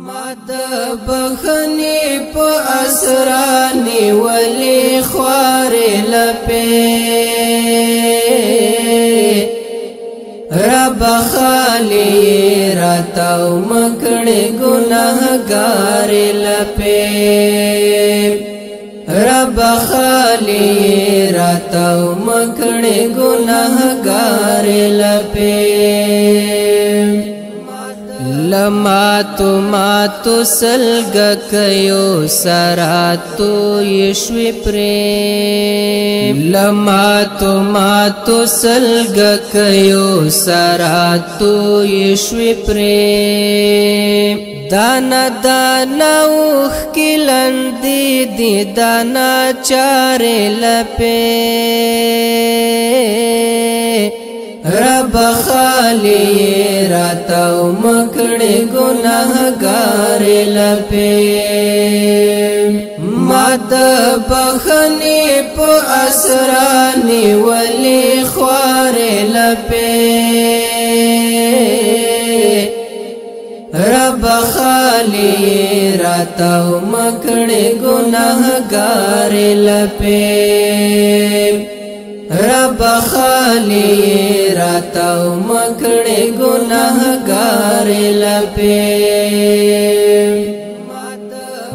ماد بخنی په اسرانی ولی خوار لپی رب خالی راتاو مکڑی گناہگار لپی رب خالی راتاو مکڑی گناہگار لپی لماتو سلگ کيو سراتو يشوي پریم لماتو سلگ کيو سراتو يشوي پریم دانا دانا اوخ کلندی دی دانا چارے لپے رب خالی راتاو مکڑی گناہگار لپی ماد بخنی پو اسرانی ولی خوار لپی رب خالی راتاو مکڑی گناہگار لپی رب خالی راتاو مکڑی گناہگار لپی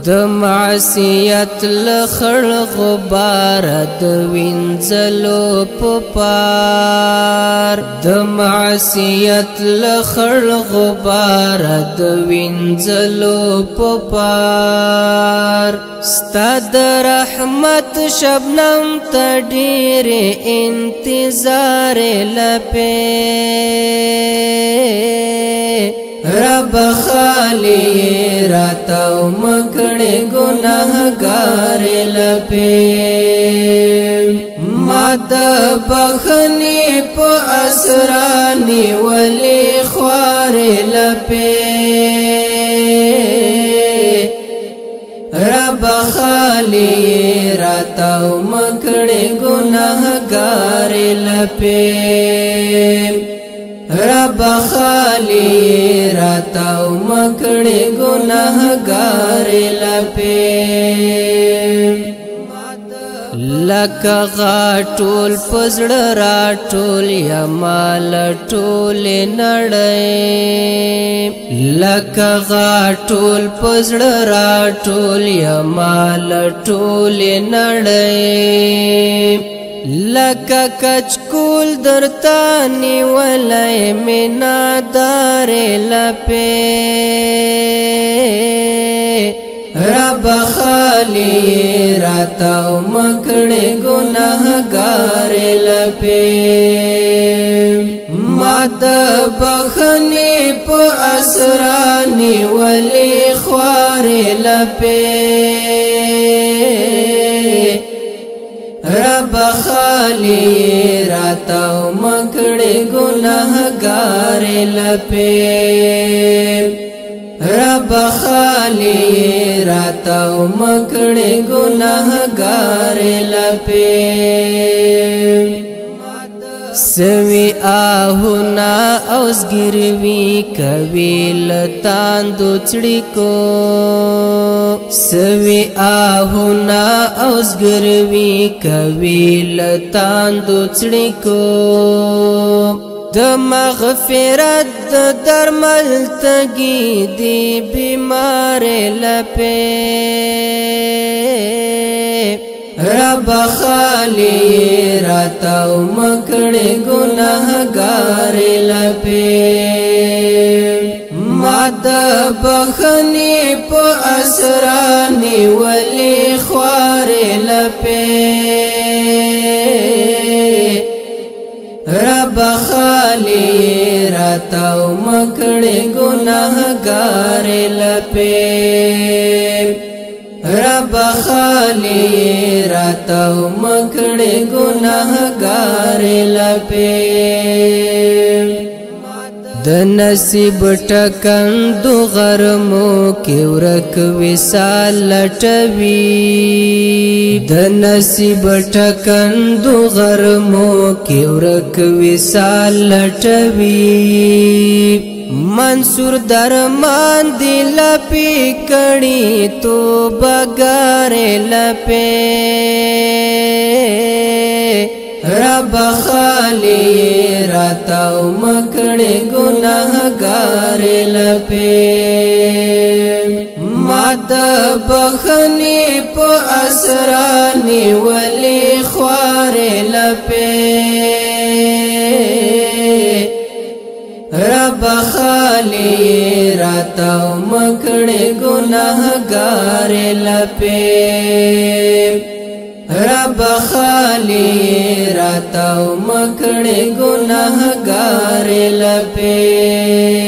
د معصیت لخړ غبار د وینځلو پپار د معصیت لخړ غبار د وینځلو پپار ستاد رحمت شبنم ته ډېر انتظار لپی رب خالی راتاو مکڑی گناہگار لپی ماد بخنی پو اسرانی ولی خوار لپی رب خالی راتاو مکڑی گناہگار لپی رب خالی راتاو مکڑی گناہگار لپی لکا غاٹول پزڑ راٹول یمال ٹول نڑی لکا غاٹول پزڑ راٹول یمال ٹول نڑی لکا کچکول درتانی ولی منادار لپی رب خالی راتاو مکڑی گناہگار لپی ماد بخنی پو اسرانی ولی خوار لپی رب خالی راتاو مکڑی گناہگار لپی رب خالی راتاو مکڑی گناہگار لپی سوی آہونا اوزگروی کوی لتاندو چڑکو سوی آہونا اوزگروی کوی لتاندو چڑکو د مغفرت درمل تگی دی بیمار لپی رب خالی راتاو مکڑی گناہگار لپی ماد بخنی پو اسرانی ولی خوار لپی رب خالی راتاو مکڑی گناہگار لپی رب خالی راتاو مکڑی گناہگار لپی د نصیب ټکندو غرمو کې ورک وصال لټوي د نصیب ټکندو غرمو کې ورک وصال لټوي منصور درمان دی لپی کڑی تو بغار لپی رب خالی راتاو مکڑی گناہگار لپی ماد بخنی پو اسرانی ولی خوار لپی رب خالی راتاو مکڑی گناہگار لپی رب خالی راتاو مکڑی گناہگار لپی